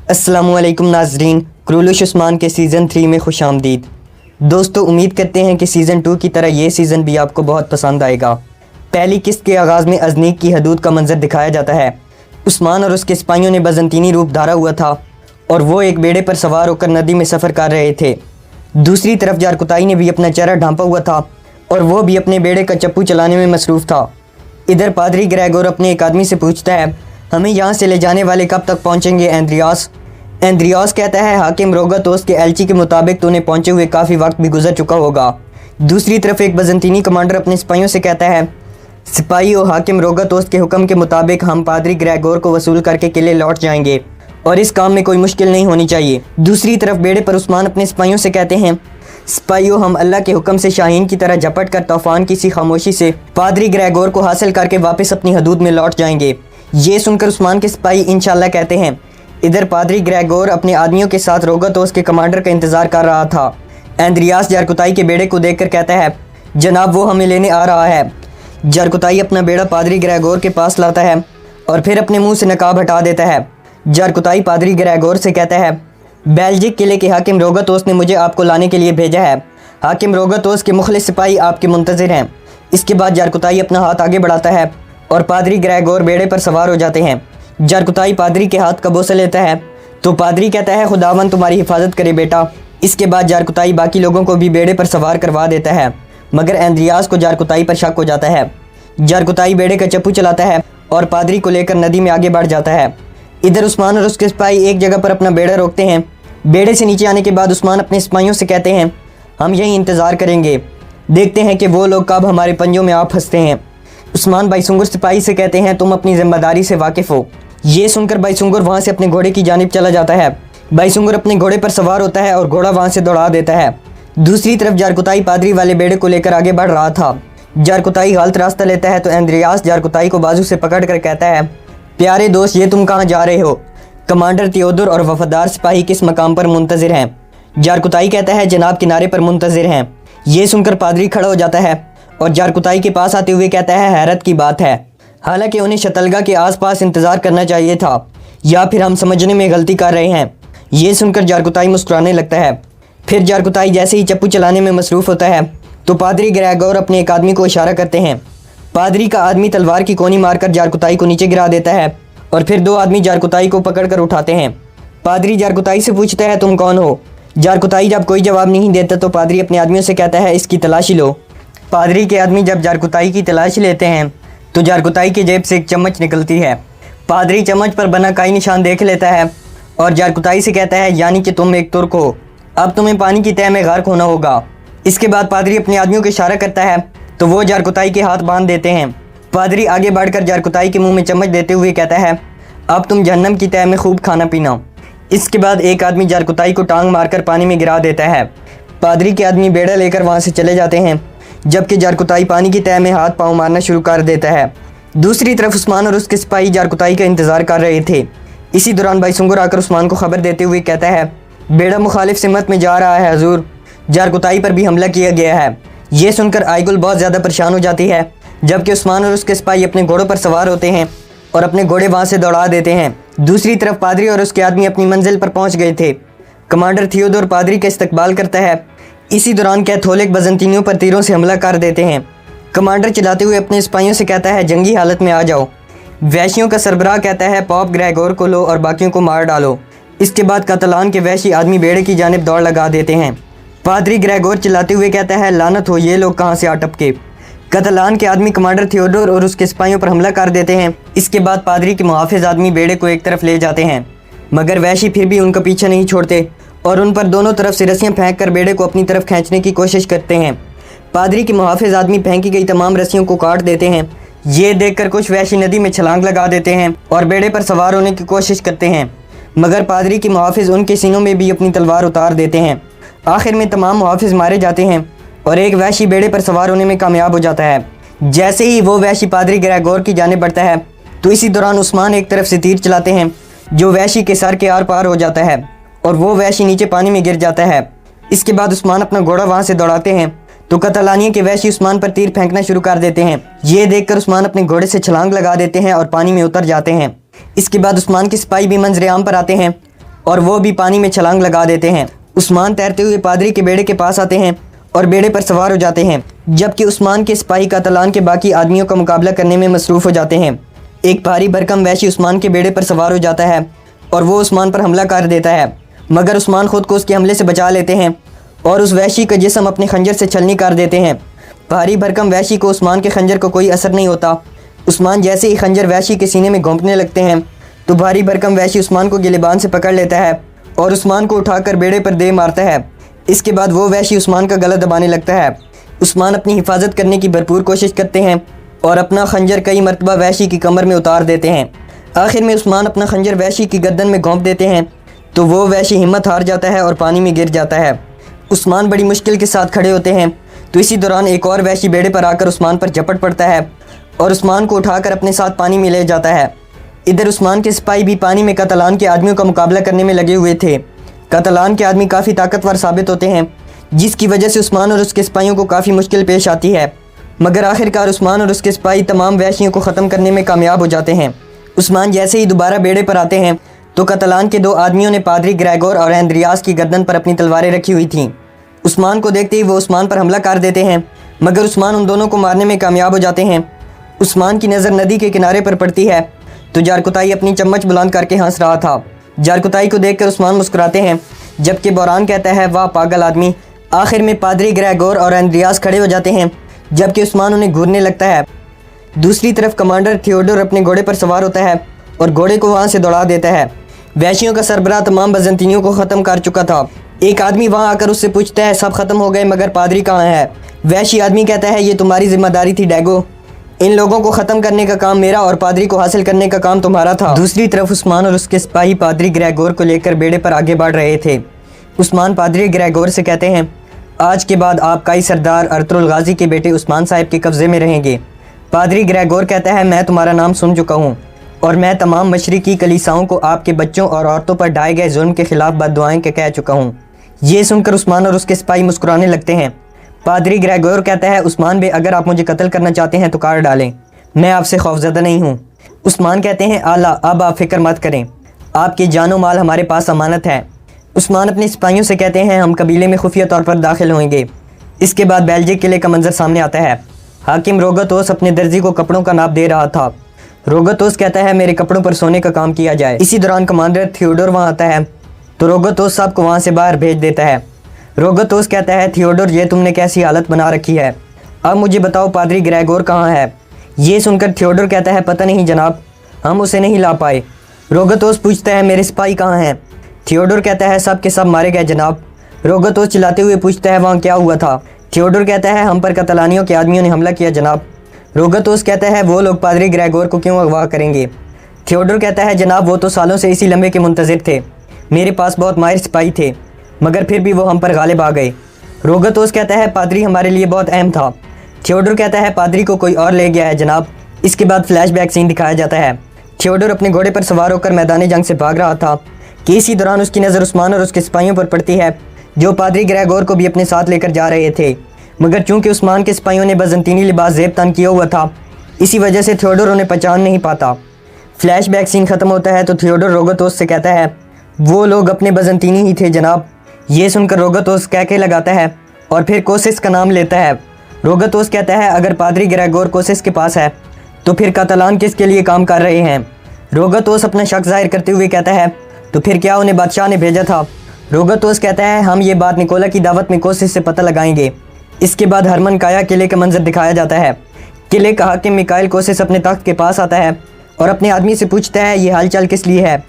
अस्सलामुअलैकुम नाजरीन, कुरुलुस उस्मान के सीज़न 3 में खुश आमदीद। दोस्तों, उम्मीद करते हैं कि सीज़न 2 की तरह ये सीज़न भी आपको बहुत पसंद आएगा। पहली किस्त के आगाज़ में अजनीक की हदूद का मंजर दिखाया जाता है। उस्मान और उसके सिपाहियों ने बजंतीनी रूप धारा हुआ था और वो एक बेड़े पर सवार होकर नदी में सफ़र कर रहे थे। दूसरी तरफ जारकुताई ने भी अपना चेहरा ढांपा हुआ था और वो भी अपने बेड़े का चप्पू चलाने में मसरूफ़ था। इधर पादरी ग्रेगोर अपने एक आदमी से पूछता है, हमें यहाँ से ले जाने वाले कब तक पहुँचेंगे एंद्रियास? एंद्रियास कहता है, हाकिम रोगातोस के एलची के मुताबिक तो उन्हें पहुँचे हुए काफ़ी वक्त भी गुजर चुका होगा। दूसरी तरफ एक बजंतीनी कमांडर अपने सिपाहियों से कहता है, सिपाहियों, हाकिम रोगातोस के हुक्म के मुताबिक हम पादरी ग्रेगोर को वसूल करके किले लौट जाएंगे और इस काम में कोई मुश्किल नहीं होनी चाहिए। दूसरी तरफ बेड़े पर उस्मान अपने सिपाहियों से कहते हैं, सिपाहियों, हम अल्लाह के हुक्म से शाहीन की तरह झपट कर तूफान की सी खामोशी से पादरी ग्रेगोर को हासिल करके वापस अपनी हदूद में लौट जाएंगे। ये सुनकर उस्मान के सिपाही इंशाल्लाह कहते हैं। इधर पादरी ग्रेगोर अपने आदमियों के साथ रोगातोस के कमांडर का इंतजार कर रहा था। एंद्रियास जारकुताई के बेड़े को देखकर कहता है, जनाब, वो हमें लेने आ रहा है। जारकुताई अपना बेड़ा पादरी ग्रेगोर के पास लाता है और फिर अपने मुंह से नकाब हटा देता है। जारकुताई पादरी ग्रेगोर से कहता है, बेल्जिक किले के हाकिम रोगातोस ने मुझे आपको लाने के लिए भेजा है। हाकिम रोगातोस के मुखलिस सिपाही आपके मुंतज़िर हैं। इसके बाद जारकुताई अपना हाथ आगे बढ़ाता है और पादरी ग्रेगोर बेड़े पर सवार हो जाते हैं। जारकुताई पादरी के हाथ का बोसा लेता है तो पादरी कहता है, खुदावन तुम्हारी हिफाजत करे बेटा। इसके बाद जारकुताई बाकी लोगों को भी बेड़े पर सवार करवा देता है, मगर एंद्रियास को जारकुताई पर शक हो जाता है। जारकुताई बेड़े का चप्पू चलाता है और पादरी को लेकर नदी में आगे बढ़ जाता है। इधर उस्मान और उसके सिपाही एक जगह पर अपना बेड़ा रोकते हैं। बेड़े से नीचे आने के बाद उस्मान अपने सिपाहियों से कहते हैं, हम यहीं इंतज़ार करेंगे, देखते हैं कि वो लोग कब हमारे पंजों में आ फंसते हैं। उस्मान बाईसुंगुर सिपाही से कहते हैं, तुम अपनी जिम्मेदारी से वाकिफ़ हो। ये सुनकर बाईसुंगुर वहाँ से अपने घोड़े की जानिब चला जाता है। बाईसुंगुर अपने घोड़े पर सवार होता है और घोड़ा वहाँ से दौड़ा देता है। दूसरी तरफ जारकुताई पादरी वाले बेड़े को लेकर आगे बढ़ रहा था। जारकुताई गलत रास्ता लेता है तो एंद्रियास जारकुताई को बाजू से पकड़ कर कहता है, प्यारे दोस्त, ये तुम कहाँ जा रहे हो? कमांडर थियोडोर और वफादार सिपाही किस मकाम पर मुंतज़िर हैं? जारकुताई कहता है, जनाब, किनारे पर मुंतज़िर हैं। ये सुनकर पादरी खड़ा हो जाता है और जारकुताई के पास आते हुए कहता है, हैरत की बात है, हालांकि उन्हें शतलगा के आसपास इंतज़ार करना चाहिए था, या फिर हम समझने में गलती कर रहे हैं। ये सुनकर जारकुताई मुस्कुराने लगता है। फिर जारकुताई जैसे ही चप्पू चलाने में मसरूफ़ होता है तो पादरी ग्रेगोर अपने एक आदमी को इशारा करते हैं। पादरी का आदमी तलवार की कोनी मारकर जारकुताई को नीचे गिरा देता है और फिर दो आदमी जारकुताई को पकड़कर उठाते हैं। पादरी जारकुताई से पूछता है, तुम कौन हो? जारकुताई जब कोई जवाब नहीं देता तो पादरी अपने आदमियों से कहता है, इसकी तलाशी लो। पादरी के आदमी जब जारकुताई की तलाशी लेते हैं तो जारकुताई की जेब से एक चम्मच निकलती है। पादरी चम्मच पर बना काई निशान देख लेता है और जारकुताई से कहता है, यानी कि तुम एक तुर्क हो, अब तुम्हें पानी की तह में गर्क होना होगा। इसके बाद पादरी अपने आदमियों को इशारा करता है तो वो जारकुताई के हाथ बांध देते हैं। पादरी आगे बढ़कर जारकुताई के मुंह में चम्मच देते हुए कहता है, अब तुम जहन्नम की तह में खूब खाना पीना। इसके बाद एक आदमी जारकुताई को टांग मारकर पानी में गिरा देता है। पादरी के आदमी बेड़ा लेकर वहाँ से चले जाते हैं, जबकि जारकुताई पानी की तह में हाथ पाँव मारना शुरू कर देता है। दूसरी तरफ उस्मान और उसके सिपाही जारकुताई का इंतज़ार कर रहे थे। इसी दौरान बाईसुंगुर आकर उस्मान को खबर देते हुए कहता है, बेड़ा मुखालिफ सिमत में जा रहा है हजूर, जारकुताई पर भी हमला किया गया है। ये सुनकर आयगुल बहुत ज़्यादा परेशान हो जाती है, जबकि उस्मान और उसके सिपाही अपने घोड़ों पर सवार होते हैं और अपने घोड़े वहाँ से दौड़ा देते हैं। दूसरी तरफ पादरी और उसके आदमी अपनी मंजिल पर पहुँच गए थे। कमांडर थियोडोर पादरी का इस्तकबाल करता है। इसी दौरान कैथोलिक बजंतीनियों पर तीरों से हमला कर देते हैं। कमांडर चिल्लाते हुए अपने सिपाहियों से कहता है, जंगी हालत में आ जाओ। वैशियों का सरबराह कहता है, पॉप ग्रेगोर को लो और बाकियों को मार डालो। इसके बाद कतलान के वैशी आदमी बेड़े की जानिब दौड़ लगा देते हैं। पादरी ग्रेगोर चिल्लाते हुए कहता है, लानत हो, ये लोग कहाँ से आ टपके। कतलान के आदमी कमांडर थियोडोर और उसके सिपाहियों पर हमला कर देते हैं। इसके बाद पादरी के मुहाफिज आदमी बेड़े को एक तरफ ले जाते हैं, मगर वैशी फिर भी उनका पीछा नहीं छोड़ते और उन पर दोनों तरफ से रस्सियाँ फेंक कर बेड़े को अपनी तरफ खींचने की कोशिश करते हैं। पादरी के मुहाफिज आदमी फेंकी गई तमाम रस्सियों को काट देते हैं। ये देखकर कुछ वैशी नदी में छलांग लगा देते हैं और बेड़े पर सवार होने की कोशिश करते हैं, मगर पादरी के मुहाफिज उनके सीनों में भी अपनी तलवार उतार देते हैं। आखिर में तमाम मुहाफिज मारे जाते हैं और एक वैशी बेड़े पर सवार होने में कामयाब हो जाता है। जैसे ही वो वैशी पादरी ग्रेगोर की जानिब बढ़ता है तो इसी दौरान उस्मान एक तरफ से तीर चलाते हैं जो वैशी के सर के आर पार हो जाता है और वो वैशी नीचे पानी में गिर जाता है। इसके बाद उस्मान अपना घोड़ा वहाँ से दौड़ाते हैं तो कतलानिया के वैशी उस्मान पर तीर फेंकना शुरू कर देते हैं। ये देखकर उस्मान अपने घोड़े से छलांग लगा देते हैं और पानी में उतर जाते हैं। इसके बाद उस्मान के सिपाही भी मंजर आम पर आते हैं और वो भी पानी में छलांग लगा देते हैं। उस्मान तैरते हुए पादरी के बेड़े के पास आते हैं और बेड़े पर सवार हो जाते हैं, जबकि उस्मान के सिपाही कातलान के बाकी आदमियों का मुकाबला करने में मसरूफ़ हो जाते हैं। एक भारी भरकम वहशी उस्मान के बेड़े पर सवार हो जाता है और वो उस्मान पर हमला कर देता है, मगर उस्मान खुद को उसके हमले से बचा लेते हैं और उस वहशी का जिस्म अपने खंजर से छलनी कर देते हैं। भारी भरकम वहशी को उस्मान के खंजर को कोई असर नहीं होता। उस्मान जैसे ही खंजर वहशी के सीने में घोंपने लगते हैं तो भारी भरकम वहशी उस्मान को गिलेबान से पकड़ लेता है और उस्मान को उठाकर बेड़े पर दे मारता है। इसके बाद वो वहशी उस्मान का गला दबाने लगता है। उस्मान अपनी हिफाजत करने की भरपूर कोशिश करते हैं और अपना खंजर कई मरतबा वहशी की कमर में उतार देते हैं। आखिर में उस्मान अपना खंजर वहशी की गर्दन में घोंप देते हैं तो वो वहशी हिम्मत हार जाता है और पानी में गिर जाता है। उस्मान बड़ी मुश्किल के साथ खड़े होते हैं तो इसी दौरान एक और वहशी बेड़े पर आकर उस्मान पर झपट पड़ता है और उस्मान को उठाकर अपने साथ पानी में ले जाता है। इधर उस्मान के सिपाही भी पानी में कातलान के आदमियों का मुकाबला करने में लगे हुए थे। कातलान के आदमी काफ़ी ताकतवर साबित होते हैं, जिसकी वजह से उस्मान और उसके सिपाहियों को काफ़ी मुश्किल पेश आती है, मगर आखिरकार उस्मान और उसके सिपाही तमाम वहशियों को ख़त्म करने में कामयाब हो जाते हैं। उस्मान जैसे ही दोबारा बेड़े पर आते हैं तो कातलान के दो आदमियों ने पादरी ग्रेगोर और एंद्रियास की गर्दन पर अपनी तलवारें रखी हुई थीं। उस्मान को देखते ही वो उस्मान पर हमला कर देते हैं, मगर उस्मान उन दोनों को मारने में कामयाब हो जाते हैं। उस्मान की नज़र नदी के किनारे पर पड़ती है तो जारकुताई अपनी चम्मच बुलंद करके हंस रहा था। जारकुताई को देखकर उस्मान मुस्कुराते हैं, जबकि बौरान कहता है, वाह पागल आदमी। आखिर में पादरी ग्रेगोर और एंद्रियास खड़े हो जाते हैं, जबकि उस्मान उन्हें घूरने लगता है। दूसरी तरफ कमांडर थियोडोर अपने घोड़े पर सवार होता है और घोड़े को वहाँ से दौड़ा देता है। वहशियों का सरबराह तमाम बजंतीनियों को ख़त्म कर चुका था। एक आदमी वहाँ आकर उससे पूछता है, सब खत्म हो गए मगर पादरी कहाँ है? वहशी आदमी कहता है, ये तुम्हारी जिम्मेदारी थी डैगो। इन लोगों को ख़त्म करने का काम मेरा और पादरी को हासिल करने का काम तुम्हारा था। दूसरी तरफ उस्मान और उसके सिपाही पादरी ग्रेगोर को लेकर बेड़े पर आगे बढ़ रहे थे। उस्मान पादरी ग्रेगोर से कहते हैं, आज के बाद आप काई सरदार अर्तुल गाजी के बेटे उस्मान साहब के कब्ज़े में रहेंगे। पादरी ग्रेगोर कहता है, मैं तुम्हारा नाम सुन चुका हूँ और मैं तमाम मशरिकी कलीसाओं को आपके बच्चों और औरतों पर ढाए गए जुल्म के खिलाफ बद्दुआएं के कह चुका हूँ। ये सुनकर उस्मान और उसके सिपाही मुस्कुराने लगते हैं। पादरी ग्रेगोर कहता है, उस्मान बे, अगर आप मुझे कत्ल करना चाहते हैं तो काट डालें, मैं आपसे खौफज़दा नहीं हूँ। उस्मान कहते हैं, आला, अब आप फिक्र मत करें, आपकी जानो माल हमारे पास अमानत है। उस्मान अपने सिपाहियों से कहते हैं, हम कबीले में खुफिया तौर पर दाखिल होंगे। इसके बाद बेल्जिक किले का मंजर सामने आता है। हाकिम रोगतोस अपने दर्जी को कपड़ों का नाप दे रहा था। रोगतोस कहता है, मेरे कपड़ों पर सोने का काम किया जाए। इसी दौरान कमांडर थियोडोर वहाँ आता है तो रोगतोस साहब को वहाँ से बाहर भेज देता है। रोगतोस कहता है, थियोडोर, ये तुमने कैसी हालत बना रखी है, अब मुझे बताओ पादरी ग्रेगोर कहाँ है? ये सुनकर थियोडोर कहता है, पता नहीं जनाब, हम उसे नहीं ला पाए। रोगतोस पूछता है, मेरे सिपाही कहाँ हैं? थियोडोर कहता है, सब के सब मारे गए जनाब। रोगतोस चिल्लाते हुए पूछता है, वहाँ क्या हुआ था? थियोडोर कहता है, हम पर कतलानियों के आदमियों ने हमला किया जनाब। रोगतोस कहता है, वो लोग पादरी ग्रेगोर को क्यों अगवा करेंगे? थियोडोर कहता है, जनाब वो तो सालों से इसी लम्हे के मुंतज़िर थे, मेरे पास बहुत माहिर सिपाही थे, मगर फिर भी वो हम पर गालिब आ गए। रोगतोस कहता है, पादरी हमारे लिए बहुत अहम था। थियोडोर कहता है, पादरी को कोई और ले गया है जनाब। इसके बाद फ्लैशबैक सीन दिखाया जाता है। थियोडोर अपने घोड़े पर सवार होकर मैदान जंग से भाग रहा था कि इसी दौरान उसकी नज़र उस्मान और उसके सिपाहियों पर पड़ती है, जो पादरी ग्रेगोर को भी अपने साथ लेकर जा रहे थे, मगर चूंकि उस्मान के सिपाहियों ने बजंतीनी लिबास ज़ेब तन किया हुआ था, इसी वजह से थियोडोर उन्हें पहचान नहीं पाता। फ्लैशबैक सीन ख़त्म होता है तो थियोडोर रोगतोस से कहता है, वो लोग अपने बजंतीनी ही थे जनाब। ये सुनकर रोगतोस कहके लगाता है और फिर कोसिस का नाम लेता है। रोगतोस कहता है, अगर पादरी ग्रेगोर कोसिस के पास है तो फिर कातलान किसके लिए काम कर रहे हैं? रोगतोस अपना शक जाहिर करते हुए कहता है, तो फिर क्या उन्हें बादशाह ने भेजा था? रोगतोस कहता है, हम ये बात निकोला की दावत में कोसिस से पता लगाएंगे। इसके बाद हरमन काया किले का मंजर दिखाया जाता है। किले का हाकिम मिकाइल कोसिस अपने तख्त के पास आता है और अपने आदमी से पूछता है, ये हालचाल किस लिए है?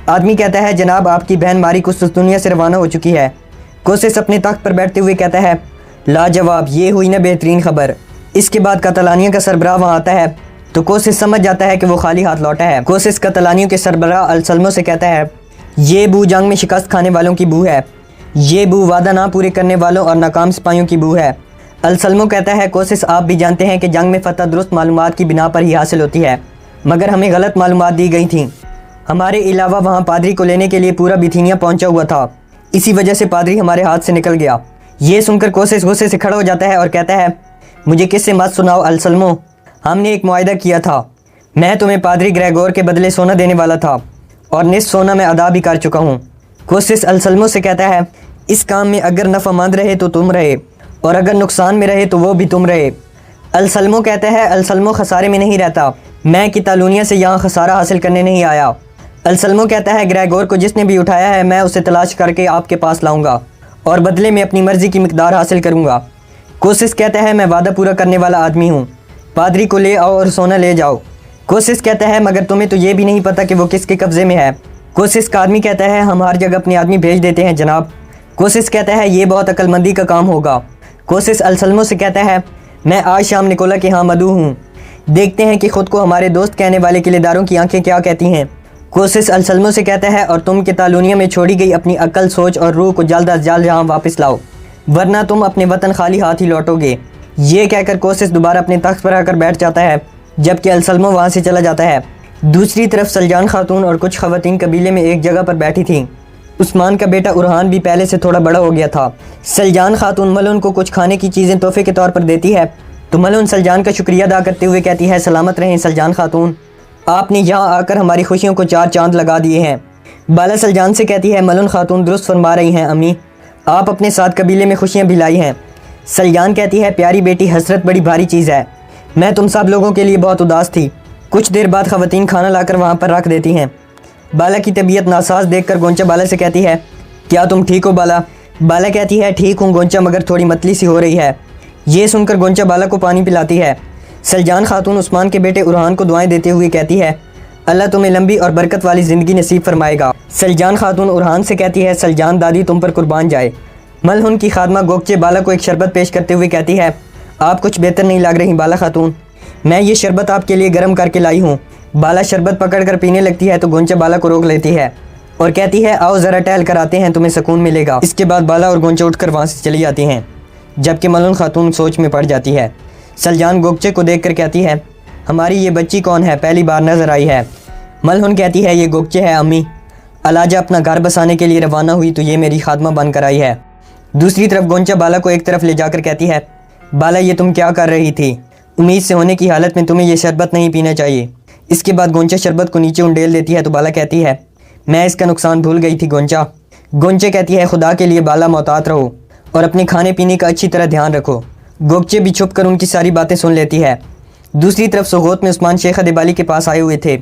आदमी कहता है, जनाब आपकी बहन मारी कुछ दुनिया से रवाना हो चुकी है। कोसिस अपने तख्त पर बैठते हुए कहता है, लाजवाब, ये हुई ना बेहतरीन खबर। इसके बाद कातलानियों का सरबराह वहाँ आता है तो कोसिस समझ जाता है कि वो खाली हाथ लौटा है। कोसिस कातलानियों के सरबराह अलसल्मो से कहता है, ये बू जंग में शिकस्त खाने वालों की बू है, ये बू वादा ना पूरे करने वालों और नाकाम सिपाहियों की बू है। अलसल्मो कहता है, कोसिस आप भी जानते हैं कि जंग में फ़तह दुरुस्त मालूमात की बिना पर ही हासिल होती है, मगर हमें गलत मालूमात दी गई थी। हमारे अलावा वहाँ पादरी को लेने के लिए पूरा बिथीनिया पहुँचा हुआ था, इसी वजह से पादरी हमारे हाथ से निकल गया। ये सुनकर कोसिस गुस्से से खड़ा हो जाता है और कहता है, मुझे किससे मत सुनाओ अलसल्मो, हमने एक मुआहदा किया था, मैं तुम्हें पादरी ग्रेगोर के बदले सोना देने वाला था और निस्फ सोना मैं अदा भी कर चुका हूँ। कोशिश अलसलमो से कहता है, इस काम में अगर नफ़ामंद रहे तो तुम रहे, और अगर नुकसान में रहे तो वो भी तुम रहे। अलसलमो कहता है, अलसलमो खसारे में नहीं रहता, मैं कितालूनिया से यहाँ खसारा हासिल करने नहीं आया। अलसलमो कहता है, ग्रेगोर को जिसने भी उठाया है मैं उसे तलाश करके आपके पास लाऊंगा और बदले में अपनी मर्ज़ी की मिकदार हासिल करूंगा। कोशिश कहता है, मैं वादा पूरा करने वाला आदमी हूँ, पादरी को ले आओ और सोना ले जाओ। कोशिश कहता है, मगर तुम्हें तो ये भी नहीं पता कि वो किसके कब्ज़े में है। कोशिश का आदमी कहता है, हम हर जगह अपने आदमी भेज देते हैं जनाब। कोशिश कहता है, ये बहुत अक्लमंदी का काम होगा। कोशिश अलसलमो से कहता है, मैं आज शाम निकोला के यहाँ मदऊ हूँ, देखते हैं कि ख़ुद को हमारे दोस्त कहने वाले किलेदारों की आंखें क्या कहती हैं। कोशिश अलसलमो से कहता है, और तुम कितालूनिया में छोड़ी गई अपनी अक्ल, सोच और रूह को जल्द अज जल्द यहाँ वापस लाओ, वरना तुम अपने वतन खाली हाथ ही लौटोगे। ये कहकर कोशिश दोबारा अपने तख्त पर आकर बैठ जाता है, जबकि अलसलमो वहाँ से चला जाता है। दूसरी तरफ सलजान खातून और कुछ ख़वातीन कबीले में एक जगह पर बैठी थीं। उस्मान का बेटा उरहान भी पहले से थोड़ा बड़ा हो गया था। सलजान खातून मलन को कुछ खाने की चीज़ें तोहफे के तौर पर देती है, तो मलन सलजान का शुक्रिया अदा करते हुए कहती है, सलामत रहें सलजान खातून, आपने यहाँ आकर हमारी खुशियों को चार चांद लगा दिए हैं। बाला सलजान से कहती है, मलन खातून दुरुस्त फरमा रही हैं अम्मी, आप अपने साथ कबीले में खुशियाँ भी लाई हैं। सलजान कहती है, प्यारी बेटी, हसरत बड़ी भारी चीज़ है, मैं तुम सब लोगों के लिए बहुत उदास थी। कुछ देर बाद ख़वातीन खाना लाकर वहाँ पर रख देती हैं। बाला की तबीयत नासाज देखकर गोंचा बाला से कहती है, क्या तुम ठीक हो बाला? बाला कहती है, ठीक हूँ गोंचा, मगर थोड़ी मतली सी हो रही है। ये सुनकर गोंचा बाला को पानी पिलाती है। सलजान खातून उस्मान के बेटे उरहान को दुआएं देते हुए कहती है, अल्लाह तुम्हें लंबी और बरकत वाली ज़िंदगी नसीब फरमाएगा। सलजान खातून उरहान से कहती है, सलजान दादी तुम पर कुर्बान जाए। मलहुन की खादमा गोगचे बाला को एक शरबत पेश करते हुए कहती है, आप कुछ बेहतर नहीं लग रही बाला खातून, मैं ये शरबत आपके लिए गर्म करके लाई हूँ। बाला शरबत पकड़ कर पीने लगती है तो गोंचा बाला को रोक लेती है और कहती है, आओ ज़रा टहल कर आते हैं, तुम्हें सुकून मिलेगा। इसके बाद बाला और गोंचा उठकर वहाँ से चली जाती हैं, जबकि मलहुन खातून सोच में पड़ जाती है। सलजान गोगचे को देखकर कहती है, हमारी ये बच्ची कौन है, पहली बार नज़र आई है। मलहुन कहती है, ये गोगचे है अम्मी, अलाजा अपना घर बसाने के लिए रवाना हुई तो ये मेरी खादमा बनकर आई है। दूसरी तरफ गोंचा बाला को एक तरफ ले जाकर कहती है, बाला ये तुम क्या कर रही थी, उम्मीद से होने की हालत में तुम्हें यह शरबत नहीं पीना चाहिए। इसके बाद गोंचा शरबत को नीचे उंडेल देती है तो बाला कहती है, मैं इसका नुकसान भूल गई थी गोंचा। गोंचे कहती है, खुदा के लिए बाला मोहतात रहो और अपने खाने पीने का अच्छी तरह ध्यान रखो। गोगचे भी छुप कर उनकी सारी बातें सुन लेती है। दूसरी तरफ सोगोत में उस्मान शेख अदेबाली के पास आए हुए थे।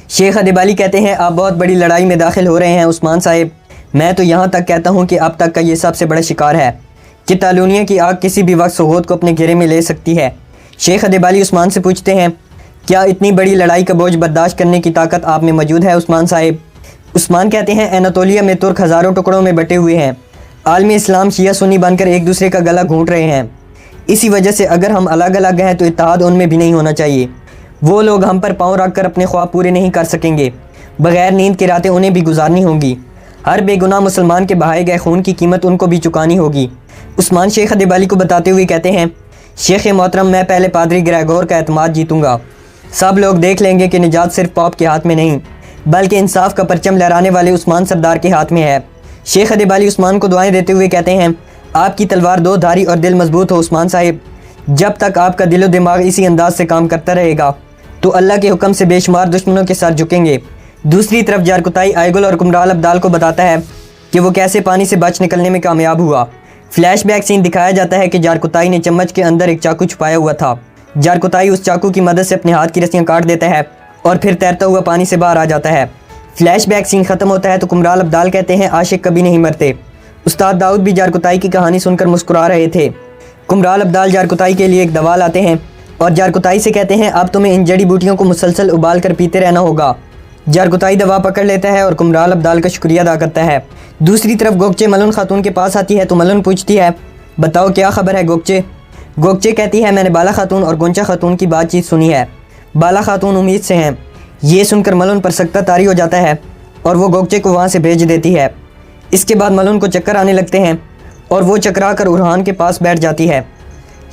शेख अदेबाली कहते हैं, आप बहुत बड़ी लड़ाई में दाखिल हो रहे हैं उस्मान साहिब, मैं तो यहाँ तक कहता हूँ कि अब तक का ये सबसे बड़ा शिकार है कि तालूनिया की आग किसी भी वक्त सोगोत को अपने घेरे में ले सकती है। शेख अदेबाली उस्मान से पूछते हैं, क्या इतनी बड़ी लड़ाई का बोझ बर्दाश्त करने की ताकत आप में मौजूद है उस्मान साहिब? उस्मान कहते हैं, एनातोलिया में तुर्क हज़ारों टुकड़ों में बटे हुए हैं, आलमी इस्लाम शिया सुन्नी बनकर एक दूसरे का गला घूंट रहे हैं। इसी वजह से अगर हम अलग अलग हैं तो इत्तेहाद उनमें भी नहीं होना चाहिए। वो लोग हम पर पाँव रख कर अपने ख्वाब पूरे नहीं कर सकेंगे, बग़ैर नींद की रातें उन्हें भी गुजारनी होंगी, हर बेगुनाह मुसलमान के बहाए गए खून की कीमत उनको भी चुकानी होगी। उस्मान शेख अदेबाली को बताते हुए कहते हैं, शेख मोहतरम, मैं पहले पादरी ग्रेगोर का एतमाद जीतूँगा, सब लोग देख लेंगे कि निजात सिर्फ पॉप के हाथ में नहीं बल्कि इंसाफ का परचम लहराने वाले उस्मान सरदार के हाथ में है। शेख अदेबाली उस्मान को दुआएं देते हुए कहते हैं, आपकी तलवार दो धारी और दिल मजबूत हो उस्मान साहिब, जब तक आपका दिलो दिमाग इसी अंदाज से काम करता रहेगा तो अल्लाह के हुक्म से बेशुमार दुश्मनों के साथ झुकेंगे। दूसरी तरफ जारकुताई आयगुल और कुमराल अब्दाल को बताता है कि वो कैसे पानी से बच निकलने में कामयाब हुआ। फ्लैशबैक सीन दिखाया जाता है कि जारकुताई ने चम्मच के अंदर एक चाकू छुपाया हुआ था। जारकुताई उस चाकू की मदद से अपने हाथ की रस्सियाँ काट देता है और फिर तैरता हुआ पानी से बाहर आ जाता है। फ्लैशबैक सीन ख़त्म होता है तो कुमराल अब्दाल कहते हैं, आशिक कभी नहीं मरते। उस्ताद दाऊद भी जारकुताई की कहानी सुनकर मुस्कुरा रहे थे। कुमराल अब्दाल जारकुताई के लिए एक दवा लाते हैं और जारकुताई से कहते हैं, अब तुम्हें इन जड़ी बूटियों को मुसलसल उबाल कर पीते रहना होगा। जारकुताई दवा पकड़ लेता है और कुमराल अब्दाल का शुक्रिया अदा करता है। दूसरी तरफ गोगचे मलन खातून के पास आती है तो मलन पूछती है, बताओ क्या खबर है गोगचे? गोगचे कहती है, मैंने बाला खातून और गोंचा खातून की बातचीत सुनी है, बाला खातून उम्मीद से हैं। ये सुनकर मलन पर सख्ता तारी हो जाता है और वो गोगचे को वहाँ से भेज देती है। इसके बाद मलन को चक्कर आने लगते हैं और वो चकरा कर उरहान के पास बैठ जाती है।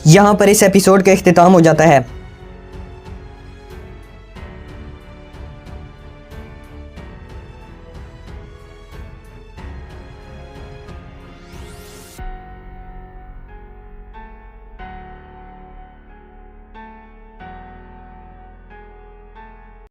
यहाँ पर इस एपिसोड का इख्तिताम हो जाता है।